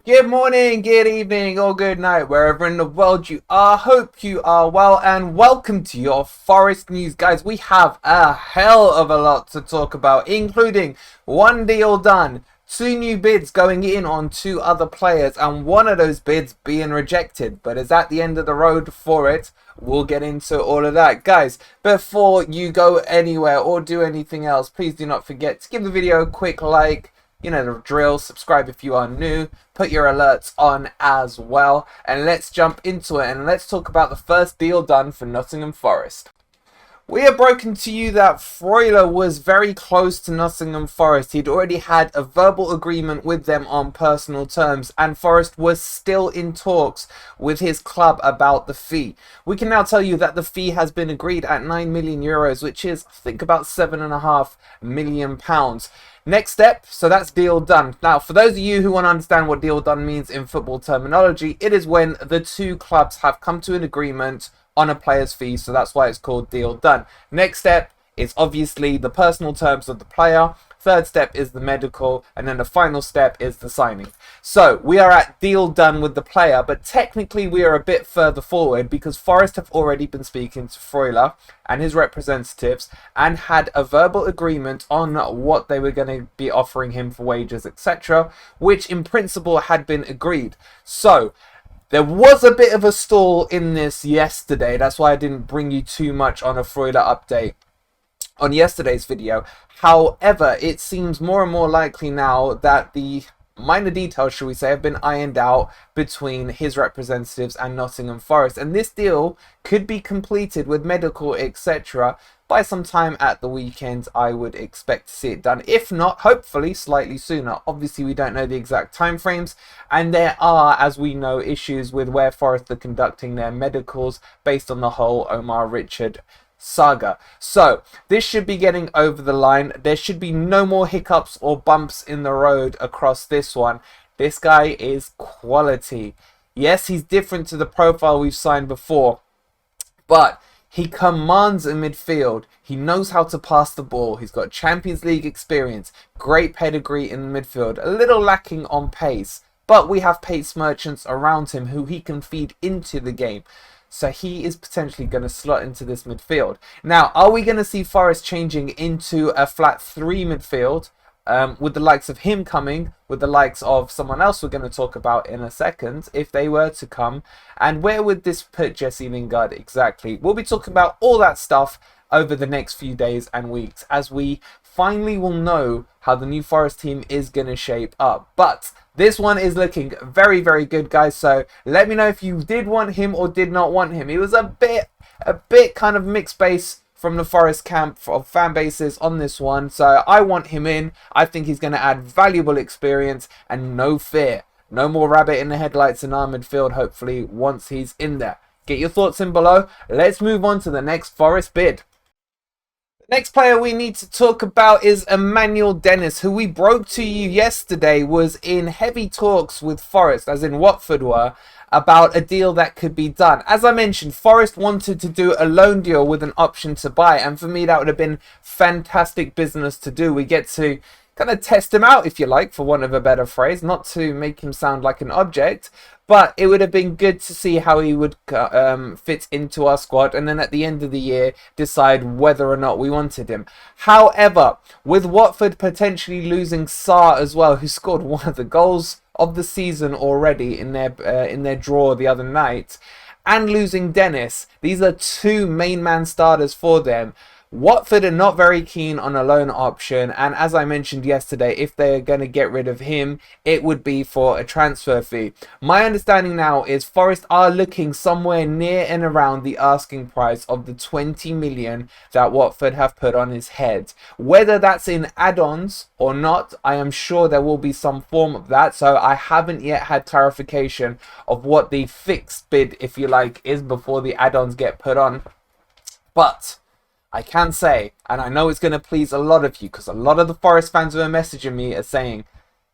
Good morning, good evening, or good night, wherever in the world you are. Hope you are well, and welcome to your Forest news, guys. We have a hell of a lot to talk about, including one deal done, two new bids going in on two other players, and one of those bids being rejected. But is that the end of the road for it? We'll get into all of that, guys. Before you go anywhere or do anything else, please do not forget to give the video a quick like. You know the drill. Subscribe if you are new. Put your alerts on as well. And let's jump into it and let's talk about the first deal done for Nottingham Forest. We have broken to you that Freuler was very close to Nottingham Forest. He'd already had a verbal agreement with them on personal terms, and Forest was still in talks with his club about the fee. We can now tell you that the fee has been agreed at €9 million, which is, I think, about £7.5 million. Next step, so that's deal done. Now, for those of you who want to understand what deal done means in football terminology, it is when the two clubs have come to an agreement on a player's fee, so that's why it's called deal done. Next step is obviously the personal terms of the player. Third step is the medical, and then the final step is the signing. So we are at deal done with the player, but technically we are a bit further forward because Forest have already been speaking to Freuler and his representatives and had a verbal agreement on what they were going to be offering him for wages, etc., which in principle had been agreed. So there was a bit of a stall in this yesterday. That's why I didn't bring you too much on a Freuler update on yesterday's video. However, it seems more and more likely now that the minor details, shall we say, have been ironed out between his representatives and Nottingham Forest. And this deal could be completed with medical, etc. by some time at the weekend. I would expect to see it done. If not, hopefully slightly sooner. Obviously, we don't know the exact timeframes. And there are, as we know, issues with where Forest are conducting their medicals based on the whole Omar Richard saga. So this should be getting over the line. There should be no more hiccups or bumps in the road across this one. This guy is quality. Yes, he's different to the profile we've signed before, but he commands a midfield. He knows how to pass the ball. He's got Champions League experience, great pedigree in the midfield, a little lacking on pace, but we have pace merchants around him who he can feed into the game. So he is potentially going to slot into this midfield. Now, are we going to see Forest changing into a flat 3 midfield with the likes of him coming, with the likes of someone else we're going to talk about in a second, if they were to come? And where would this put Jesse Lingard exactly? We'll be talking about all that stuff over the next few days and weeks as we finally will know how the new Forest team is going to shape up. But this one is looking very, very good, guys. So let me know if you did want him or did not want him. It was a bit kind of mixed base from the Forest camp of fan bases on this one. So I want him in. I think he's going to add valuable experience and no fear. No more rabbit in the headlights in our midfield, hopefully, once he's in there. Get your thoughts in below. Let's move on to the next Forest bid. Next player we need to talk about is Emmanuel Dennis, who we broke to you yesterday was in heavy talks with Forest, as in Watford were, about a deal that could be done. As I mentioned, Forest wanted to do a loan deal with an option to buy, and for me that would have been fantastic business to do. We get to kind of test him out, if you like, for want of a better phrase, not to make him sound like an object, but it would have been good to see how he would fit into our squad, and then at the end of the year decide whether or not we wanted him. However, with Watford potentially losing Sarr as well, who scored one of the goals of the season already in their draw the other night, and losing Dennis, these are two main man starters for them. Watford are not very keen on a loan option, and as I mentioned yesterday, if they're going to get rid of him, it would be for a transfer fee. My understanding now is Forest are looking somewhere near and around the asking price of the 20 million that Watford have put on his head. Whether that's in add-ons or not, I am sure there will be some form of that, so I haven't yet had clarification of what the fixed bid, if you like, is before the add-ons get put on. But I can say, and I know it's going to please a lot of you, because a lot of the Forest fans who are messaging me are saying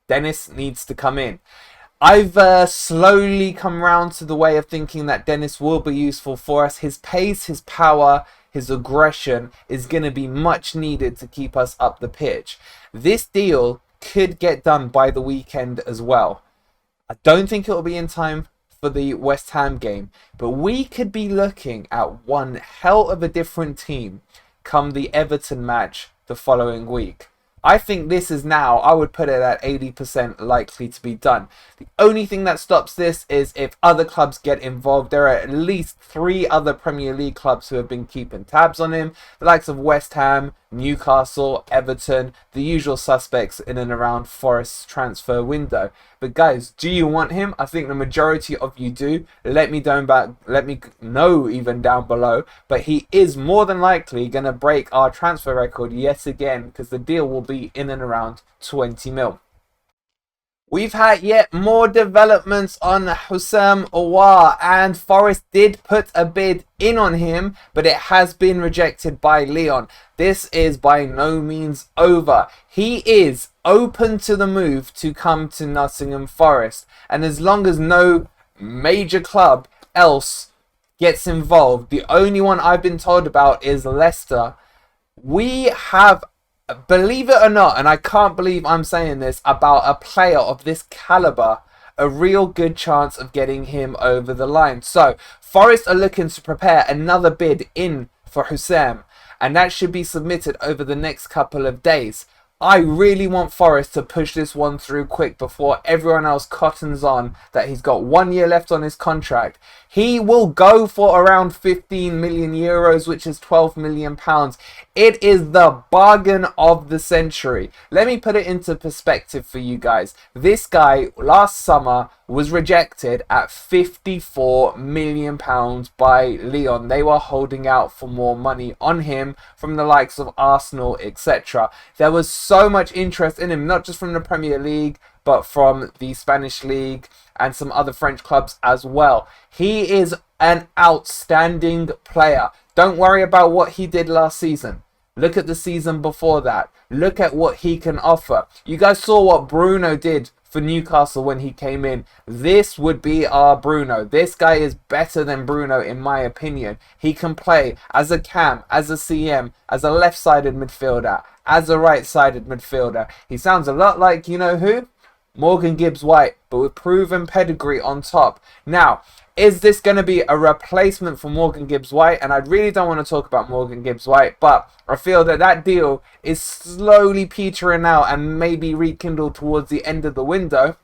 Dennis needs to come in. I've slowly come round to the way of thinking that Dennis will be useful for us. His pace, his power, his aggression is going to be much needed to keep us up the pitch. This deal could get done by the weekend as well. I don't think it'll be in time for the West Ham game, but we could be looking at one hell of a different team come the Everton match the following week. I think this is now, I would put it at 80% likely to be done. The only thing that stops this is if other clubs get involved. There are at least 3 other Premier League clubs who have been keeping tabs on him. The likes of West Ham, Newcastle, Everton, the usual suspects in and around Forest's transfer window. But guys, do you want him? I think the majority of you do. Let me know even down below. But he is more than likely going to break our transfer record yet again, because the deal will be in and around 20 mil. We've had yet more developments on Houssem Aouar, and Forest did put a bid in on him, but it has been rejected by Lyon. This is by no means over. He is open to the move to come to Nottingham Forest, and as long as no major club else gets involved, the only one I've been told about is Leicester. We have, believe it or not, and I can't believe I'm saying this about a player of this caliber, a real good chance of getting him over the line. So Forest are looking to prepare another bid in for Houssem, and that should be submitted over the next couple of days. I really want Forest to push this one through quick before everyone else cottons on that he's got 1 year left on his contract. He will go for around 15 million euros, which is 12 million pounds. It is the bargain of the century. Let me put it into perspective for you guys. This guy last summer was rejected at 54 million pounds by Lyon. They were holding out for more money on him from the likes of Arsenal, etc. There was so much interest in him, not just from the Premier League, but from the Spanish League and some other French clubs as well. He is an outstanding player. Don't worry about what he did last season. Look at the season before that. Look at what he can offer. You guys saw what Bruno did for Newcastle when he came in. This would be our Bruno. This guy is better than Bruno in my opinion. He can play as a cam, as a CM, as a left-sided midfielder, as a right-sided midfielder. He sounds a lot like, you know who? Morgan Gibbs-White, but with proven pedigree on top. Now, is this going to be a replacement for Morgan Gibbs-White? And I really don't want to talk about Morgan Gibbs-White, but I feel that that deal is slowly petering out and maybe rekindled towards the end of the window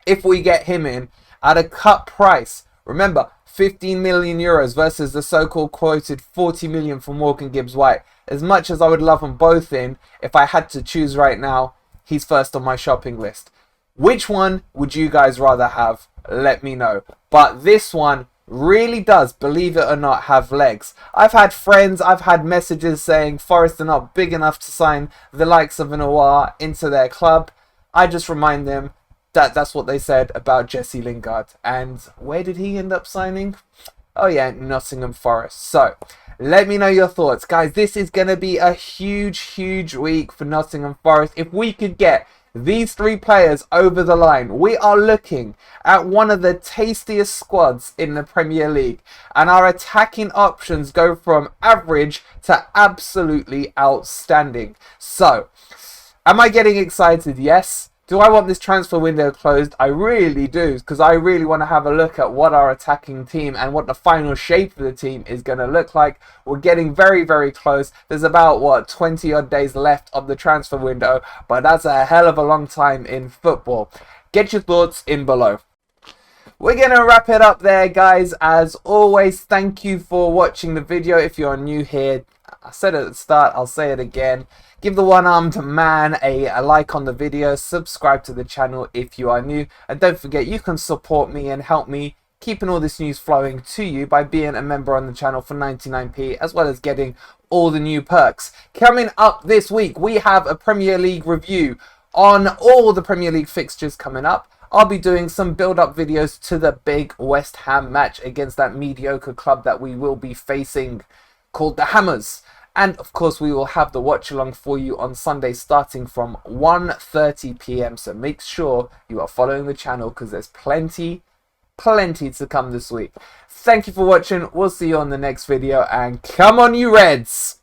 if we get him in at a cut price. Remember, 15 million euros versus the so-called quoted 40 million for Morgan Gibbs-White. As much as I would love them both in, if I had to choose right now, he's first on my shopping list. Which one would you guys rather have? Let me know. But this one really does, believe it or not, have legs. I've had friends, I've had messages saying Forest are not big enough to sign the likes of an Auoar into their club. I just remind them that that's what they said about Jesse Lingard. And where did he end up signing? Oh yeah, Nottingham Forest. So, let me know your thoughts. Guys, this is going to be a huge week for Nottingham Forest. If we could get these 3 players over the line, we are looking at one of the tastiest squads in the Premier League, and our attacking options go from average to absolutely outstanding. So, am I getting excited? Yes. Do I want this transfer window closed? I really do, because I really want to have a look at what our attacking team and what the final shape of the team is going to look like. We're getting very close. There's about, what, 20 odd days left of the transfer window, but that's a hell of a long time in football. Get your thoughts in below. We're going to wrap it up there, guys. As always, thank you for watching the video. If you're new here, I said it at the start, I'll say it again. Give the one-armed man a like on the video, subscribe to the channel if you are new, and don't forget you can support me and help me keeping all this news flowing to you by being a member on the channel for 99p, as well as getting all the new perks. Coming up this week, we have a Premier League review on all the Premier League fixtures coming up. I'll be doing some build-up videos to the big West Ham match against that mediocre club that we will be facing, called the Hammers. And of course we will have the watch along for you on Sunday starting from 1:30 p.m. So make sure you are following the channel because there's plenty to come this week. Thank you for watching. We'll see you on the next video, and come on you Reds!